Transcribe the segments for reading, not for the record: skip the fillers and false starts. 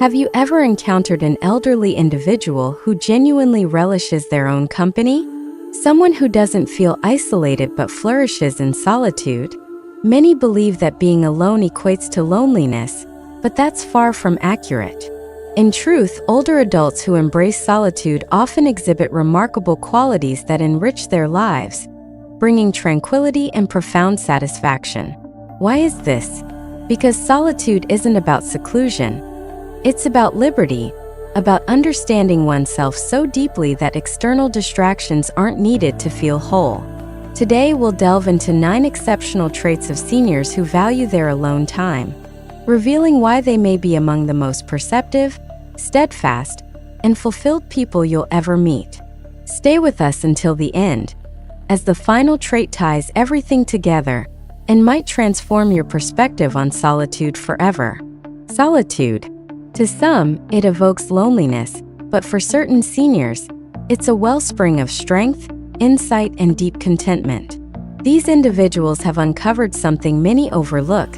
Have you ever encountered an elderly individual who genuinely relishes their own company? Someone who doesn't feel isolated but flourishes in solitude? Many believe that being alone equates to loneliness, but that's far from accurate. In truth, older adults who embrace solitude often exhibit remarkable qualities that enrich their lives, bringing tranquility and profound satisfaction. Why is this? Because solitude isn't about seclusion. It's about liberty, about understanding oneself so deeply that external distractions aren't needed to feel whole. Today, we'll delve into 9 exceptional traits of seniors who value their alone time, revealing why they may be among the most perceptive, steadfast, and fulfilled people you'll ever meet. Stay with us until the end, as the final trait ties everything together and might transform your perspective on solitude forever. Solitude. To some, it evokes loneliness, but for certain seniors, it's a wellspring of strength, insight, and deep contentment. These individuals have uncovered something many overlook: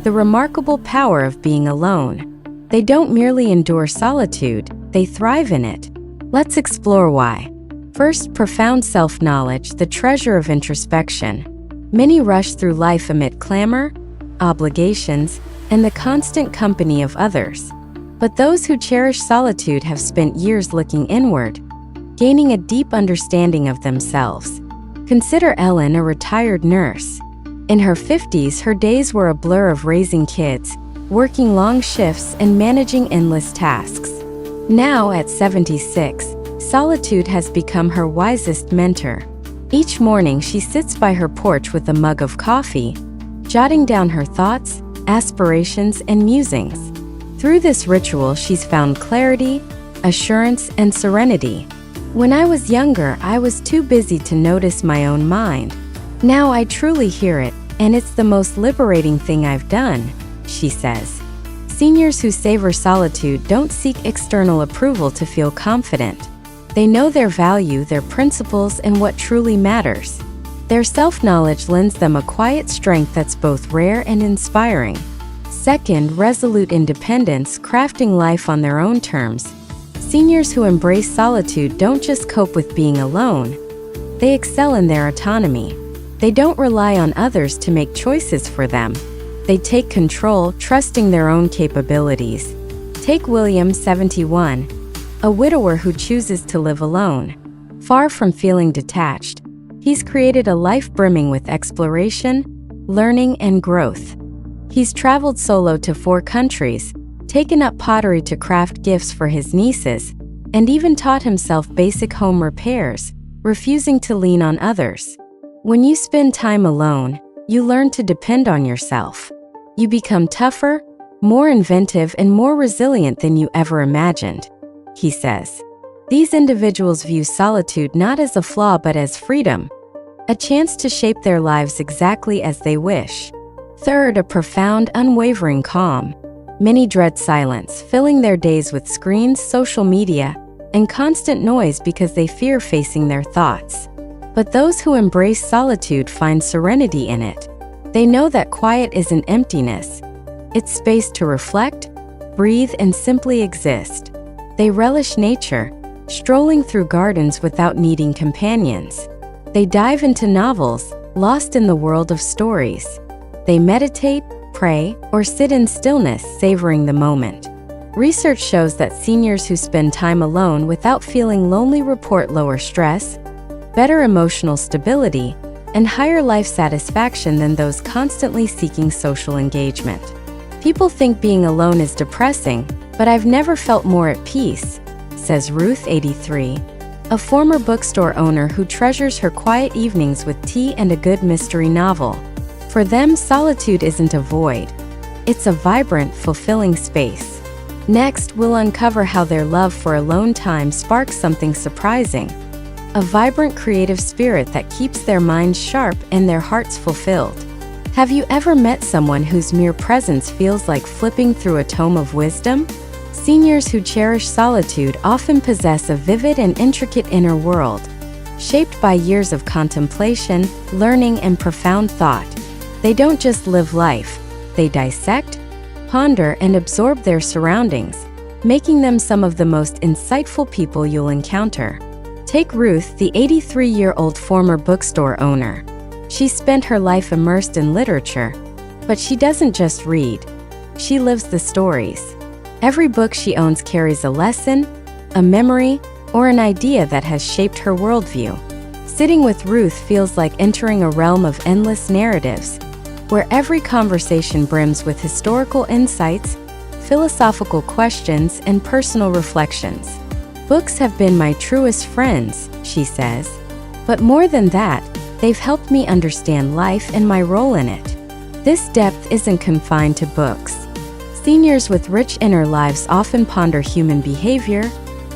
the remarkable power of being alone. They don't merely endure solitude, they thrive in it. Let's explore why. First, profound self-knowledge, the treasure of introspection. Many rush through life amid clamor, obligations, and the constant company of others. But those who cherish solitude have spent years looking inward, gaining a deep understanding of themselves. Consider Ellen, a retired nurse. In her 50s, her days were a blur of raising kids, working long shifts, and managing endless tasks. Now, at 76, solitude has become her wisest mentor. Each morning, she sits by her porch with a mug of coffee, jotting down her thoughts, aspirations, and musings. Through this ritual, she's found clarity, assurance, and serenity. When I was younger, I was too busy to notice my own mind. Now I truly hear it, and it's the most liberating thing I've done, she says. Seniors who savor solitude don't seek external approval to feel confident. They know their value, their principles, and what truly matters. Their self-knowledge lends them a quiet strength that's both rare and inspiring. Second, resolute independence, crafting life on their own terms. Seniors who embrace solitude don't just cope with being alone, they excel in their autonomy. They don't rely on others to make choices for them. They take control, trusting their own capabilities. Take William, 71, a widower who chooses to live alone. Far from feeling detached, he's created a life brimming with exploration, learning, and growth. He's traveled solo to 4 countries, taken up pottery to craft gifts for his nieces, and even taught himself basic home repairs, refusing to lean on others. When you spend time alone, you learn to depend on yourself. You become tougher, more inventive, and more resilient than you ever imagined, he says. These individuals view solitude not as a flaw but as freedom, a chance to shape their lives exactly as they wish. Third, a profound, unwavering calm. Many dread silence, filling their days with screens, social media, and constant noise because they fear facing their thoughts. But those who embrace solitude find serenity in it. They know that quiet isn't emptiness. It's space to reflect, breathe, and simply exist. They relish nature, strolling through gardens without needing companions. They dive into novels, lost in the world of stories. They meditate, pray, or sit in stillness, savoring the moment. Research shows that seniors who spend time alone without feeling lonely report lower stress, better emotional stability, and higher life satisfaction than those constantly seeking social engagement. People think being alone is depressing, but I've never felt more at peace, says Ruth, 83, a former bookstore owner who treasures her quiet evenings with tea and a good mystery novel. For them, solitude isn't a void. It's a vibrant, fulfilling space. Next, we'll uncover how their love for alone time sparks something surprising: a vibrant creative spirit that keeps their minds sharp and their hearts fulfilled. Have you ever met someone whose mere presence feels like flipping through a tome of wisdom? Seniors who cherish solitude often possess a vivid and intricate inner world, shaped by years of contemplation, learning, and profound thought. They don't just live life, they dissect, ponder, and absorb their surroundings, making them some of the most insightful people you'll encounter. Take Ruth, the 83-year-old former bookstore owner. She spent her life immersed in literature, but she doesn't just read. She lives the stories. Every book she owns carries a lesson, a memory, or an idea that has shaped her worldview. Sitting with Ruth feels like entering a realm of endless narratives, where every conversation brims with historical insights, philosophical questions, and personal reflections. Books have been my truest friends, she says. But more than that, they've helped me understand life and my role in it. This depth isn't confined to books. Seniors with rich inner lives often ponder human behavior,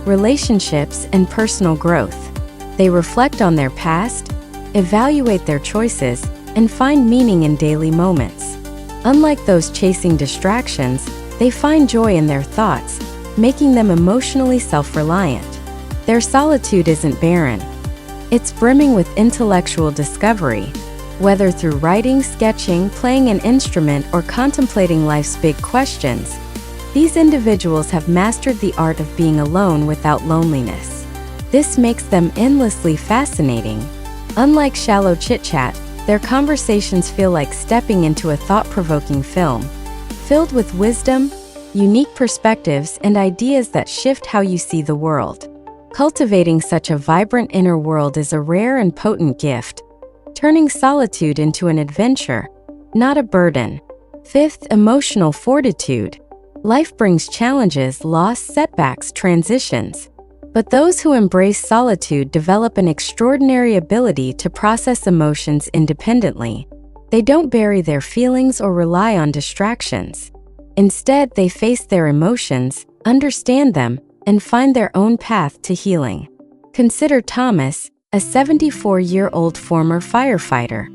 relationships, and personal growth. They reflect on their past, evaluate their choices, and find meaning in daily moments. Unlike those chasing distractions, they find joy in their thoughts, making them emotionally self-reliant. Their solitude isn't barren. It's brimming with intellectual discovery. Whether through writing, sketching, playing an instrument, or contemplating life's big questions, these individuals have mastered the art of being alone without loneliness. This makes them endlessly fascinating. Unlike shallow chit-chat, their conversations feel like stepping into a thought-provoking film, filled with wisdom, unique perspectives, and ideas that shift how you see the world. Cultivating such a vibrant inner world is a rare and potent gift, turning solitude into an adventure, not a burden. Fifth, emotional fortitude. Life brings challenges, loss, setbacks, transitions. But those who embrace solitude develop an extraordinary ability to process emotions independently. They don't bury their feelings or rely on distractions. Instead, they face their emotions, understand them, and find their own path to healing. Consider Thomas, a 74-year-old former firefighter.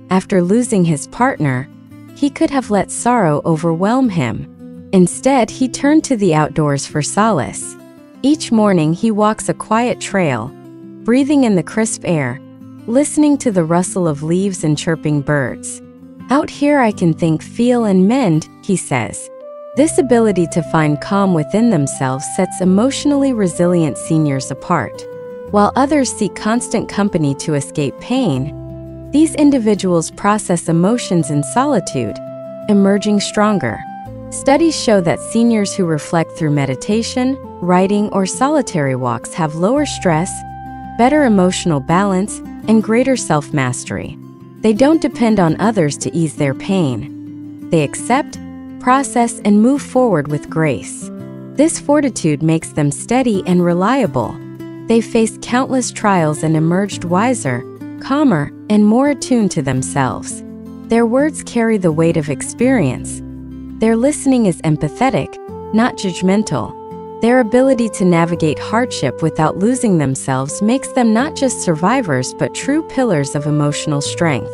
After losing his partner, he could have let sorrow overwhelm him. Instead, he turned to the outdoors for solace. Each morning, he walks a quiet trail, breathing in the crisp air, listening to the rustle of leaves and chirping birds. "Out here I can think, feel, and mend," he says. This ability to find calm within themselves sets emotionally resilient seniors apart. While others seek constant company to escape pain, these individuals process emotions in solitude, emerging stronger. Studies show that seniors who reflect through meditation, writing, or solitary walks have lower stress, better emotional balance, and greater self-mastery. They don't depend on others to ease their pain. They accept, process, and move forward with grace. This fortitude makes them steady and reliable. They've faced countless trials and emerged wiser, calmer, and more attuned to themselves. Their words carry the weight of experience. Their listening is empathetic, not judgmental. Their ability to navigate hardship without losing themselves makes them not just survivors but true pillars of emotional strength.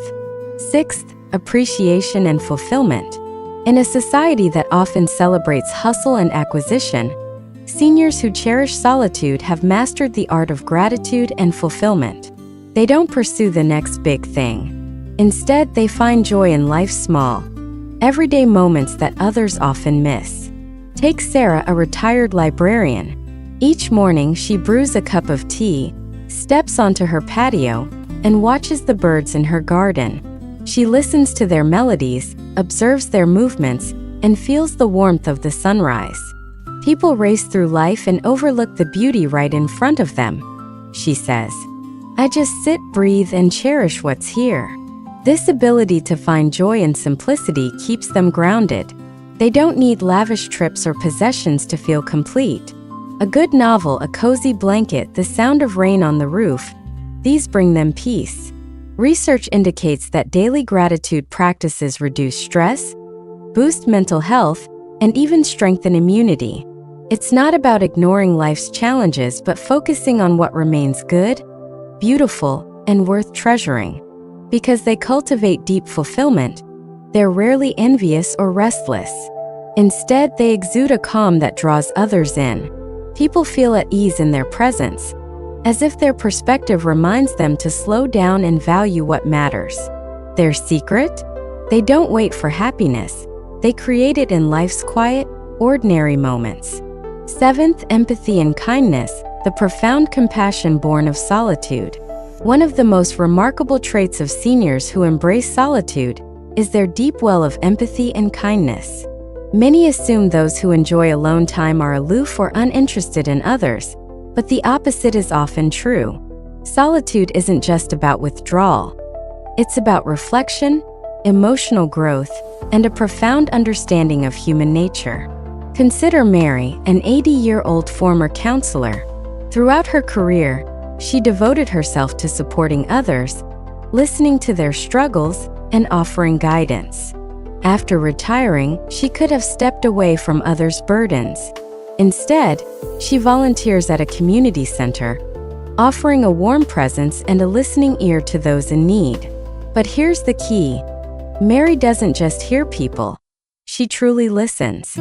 Sixth, appreciation and fulfillment. In a society that often celebrates hustle and acquisition, seniors who cherish solitude have mastered the art of gratitude and fulfillment. They don't pursue the next big thing. Instead, they find joy in life's small, everyday moments that others often miss. Take Sarah, a retired librarian. Each morning, she brews a cup of tea, steps onto her patio, and watches the birds in her garden. She listens to their melodies, observes their movements, and feels the warmth of the sunrise. People race through life and overlook the beauty right in front of them, she says. "I just sit, breathe, and cherish what's here." This ability to find joy in simplicity keeps them grounded. They don't need lavish trips or possessions to feel complete. A good novel, a cozy blanket, the sound of rain on the roof, these bring them peace. Research indicates that daily gratitude practices reduce stress, boost mental health, and even strengthen immunity. It's not about ignoring life's challenges but focusing on what remains good, beautiful, and worth treasuring. Because they cultivate deep fulfillment, they're rarely envious or restless. Instead, they exude a calm that draws others in. People feel at ease in their presence, as if their perspective reminds them to slow down and value what matters. Their secret? They don't wait for happiness. They create it in life's quiet, ordinary moments. Seventh, empathy and kindness, the profound compassion born of solitude. One of the most remarkable traits of seniors who embrace solitude is their deep well of empathy and kindness. Many assume those who enjoy alone time are aloof or uninterested in others, but the opposite is often true. Solitude isn't just about withdrawal. It's about reflection, emotional growth, and a profound understanding of human nature. Consider Mary, an 80-year-old former counselor. Throughout her career, she devoted herself to supporting others, listening to their struggles, and offering guidance. After retiring, she could have stepped away from others' burdens. Instead, she volunteers at a community center, offering a warm presence and a listening ear to those in need. But here's the key. Mary doesn't just hear people. She truly listens.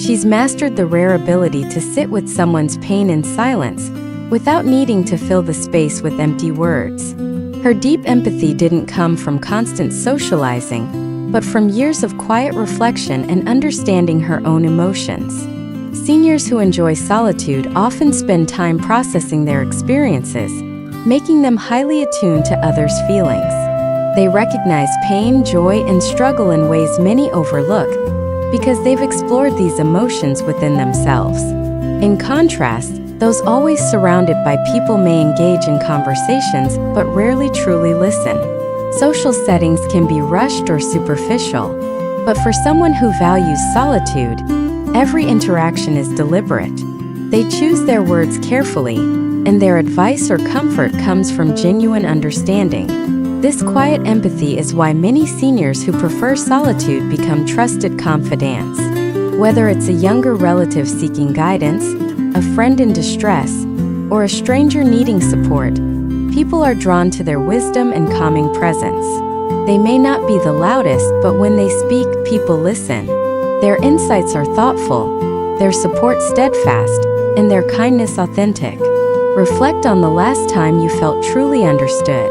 She's mastered the rare ability to sit with someone's pain in silence without needing to fill the space with empty words. Her deep empathy didn't come from constant socializing, but from years of quiet reflection and understanding her own emotions. Seniors who enjoy solitude often spend time processing their experiences, making them highly attuned to others' feelings. They recognize pain, joy, and struggle in ways many overlook because they've explored these emotions within themselves. In contrast, those always surrounded by people may engage in conversations but rarely truly listen. Social settings can be rushed or superficial, but for someone who values solitude, every interaction is deliberate. They choose their words carefully, and their advice or comfort comes from genuine understanding. This quiet empathy is why many seniors who prefer solitude become trusted confidants. Whether it's a younger relative seeking guidance, a friend in distress, or a stranger needing support, people are drawn to their wisdom and calming presence. They may not be the loudest, but when they speak, people listen. Their insights are thoughtful, their support steadfast, and their kindness authentic. Reflect on the last time you felt truly understood.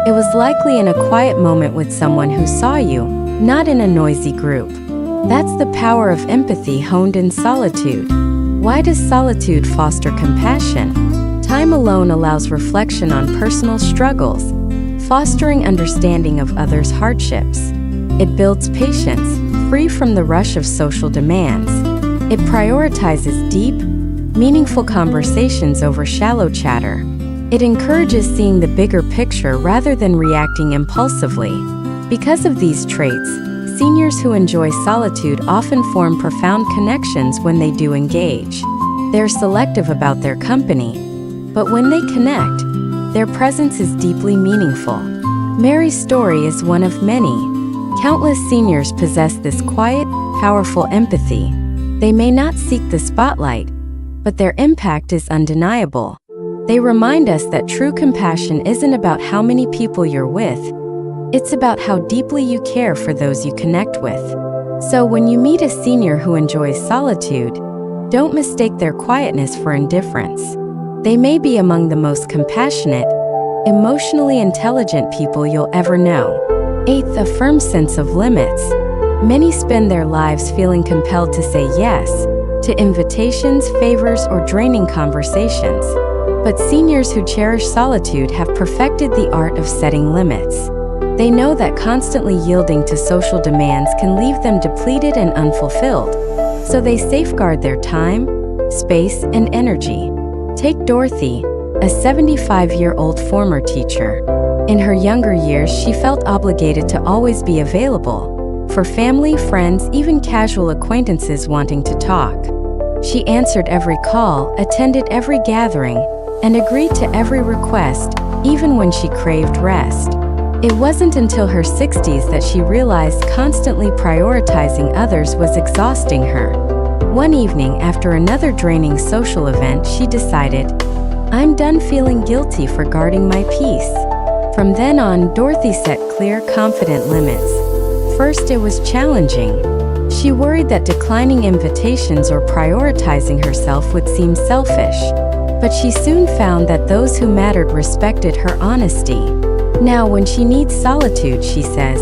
It was likely in a quiet moment with someone who saw you, not in a noisy group. That's the power of empathy honed in solitude. Why does solitude foster compassion? Time alone allows reflection on personal struggles, fostering understanding of others' hardships. It builds patience, free from the rush of social demands. It prioritizes deep, meaningful conversations over shallow chatter. It encourages seeing the bigger picture rather than reacting impulsively. Because of these traits, seniors who enjoy solitude often form profound connections when they do engage. They're selective about their company, but when they connect, their presence is deeply meaningful. Mary's story is one of many. Countless seniors possess this quiet, powerful empathy. They may not seek the spotlight, but their impact is undeniable. They remind us that true compassion isn't about how many people you're with. It's about how deeply you care for those you connect with. So when you meet a senior who enjoys solitude, don't mistake their quietness for indifference. They may be among the most compassionate, emotionally intelligent people you'll ever know. Eighth, a firm sense of limits. Many spend their lives feeling compelled to say yes to invitations, favors, or draining conversations. But seniors who cherish solitude have perfected the art of setting limits. They know that constantly yielding to social demands can leave them depleted and unfulfilled, so they safeguard their time, space, and energy. Take Dorothy, a 75-year-old former teacher. In her younger years, she felt obligated to always be available for family, friends, even casual acquaintances wanting to talk. She answered every call, attended every gathering, and agreed to every request, even when she craved rest. It wasn't until her 60s that she realized constantly prioritizing others was exhausting her. One evening, after another draining social event, she decided, "I'm done feeling guilty for guarding my peace." From then on, Dorothy set clear, confident limits. First, it was challenging. She worried that declining invitations or prioritizing herself would seem selfish. But she soon found that those who mattered respected her honesty. Now, when she needs solitude, she says,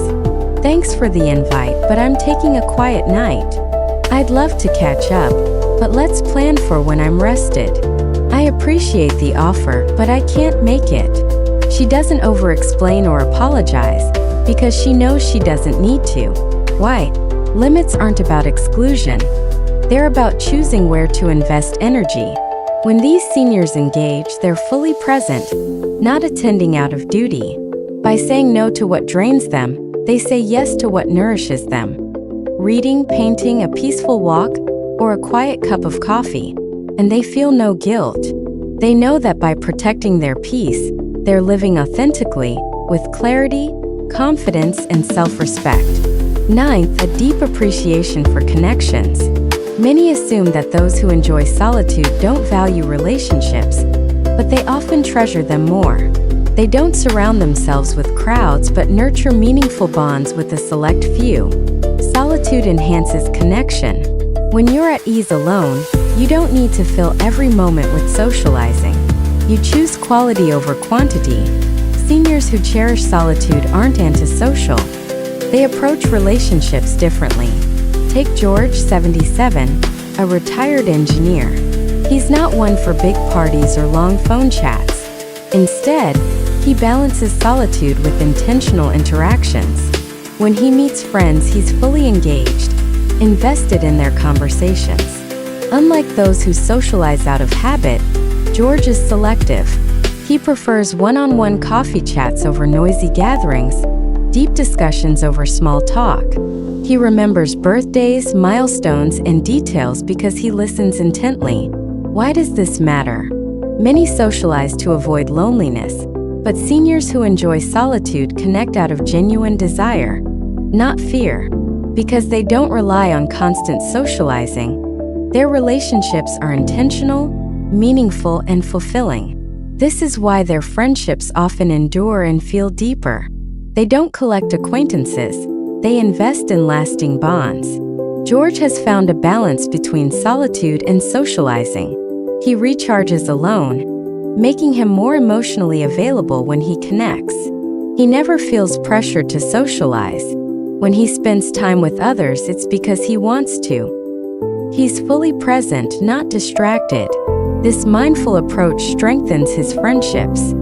"Thanks for the invite, but I'm taking a quiet night. I'd love to catch up." but let's plan for when I'm rested. I appreciate the offer, but I can't make it. She doesn't over-explain or apologize because she knows she doesn't need to. Why? Limits aren't about exclusion. They're about choosing where to invest energy. When these seniors engage, they're fully present, not attending out of duty. By saying no to what drains them, they say yes to what nourishes them. Reading, painting, a peaceful walk, or a quiet cup of coffee, and they feel no guilt. They know that by protecting their peace, they're living authentically, with clarity, confidence, and self-respect. Ninth, a deep appreciation for connections. Many assume that those who enjoy solitude don't value relationships, but they often treasure them more. They don't surround themselves with crowds but nurture meaningful bonds with a select few. Solitude enhances connection. When you're at ease alone, you don't need to fill every moment with socializing. You choose quality over quantity. Seniors who cherish solitude aren't antisocial. They approach relationships differently. Take George, 77, a retired engineer. He's not one for big parties or long phone chats. Instead, he balances solitude with intentional interactions. When he meets friends, he's fully engaged, invested in their conversations. Unlike those who socialize out of habit, George is selective. He prefers one-on-one coffee chats over noisy gatherings, deep discussions over small talk. He remembers birthdays, milestones, and details because he listens intently. Why does this matter? Many socialize to avoid loneliness, but seniors who enjoy solitude connect out of genuine desire, not fear. Because they don't rely on constant socializing, their relationships are intentional, meaningful, and fulfilling. This is why their friendships often endure and feel deeper. They don't collect acquaintances, they invest in lasting bonds. George has found a balance between solitude and socializing. He recharges alone, making him more emotionally available when he connects. He never feels pressured to socialize. When he spends time with others, it's because he wants to. He's fully present, not distracted. This mindful approach strengthens his friendships.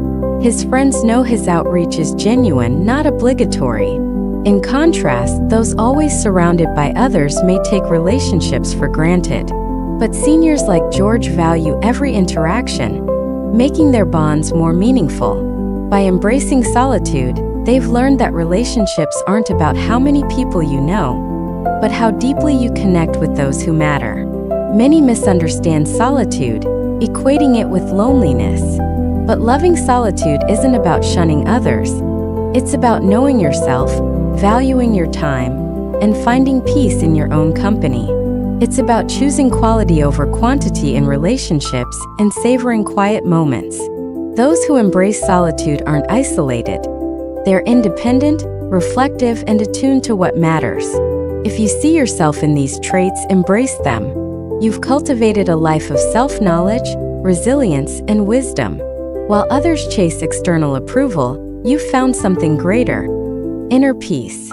His friends know his outreach is genuine, not obligatory. In contrast, those always surrounded by others may take relationships for granted. But seniors like George value every interaction, making their bonds more meaningful. By embracing solitude, they've learned that relationships aren't about how many people you know, but how deeply you connect with those who matter. Many misunderstand solitude, equating it with loneliness. But loving solitude isn't about shunning others. It's about knowing yourself, valuing your time, and finding peace in your own company. It's about choosing quality over quantity in relationships and savoring quiet moments. Those who embrace solitude aren't isolated. They're independent, reflective, and attuned to what matters. If you see yourself in these traits, embrace them. You've cultivated a life of self-knowledge, resilience, and wisdom. While others chase external approval, you've found something greater: inner peace.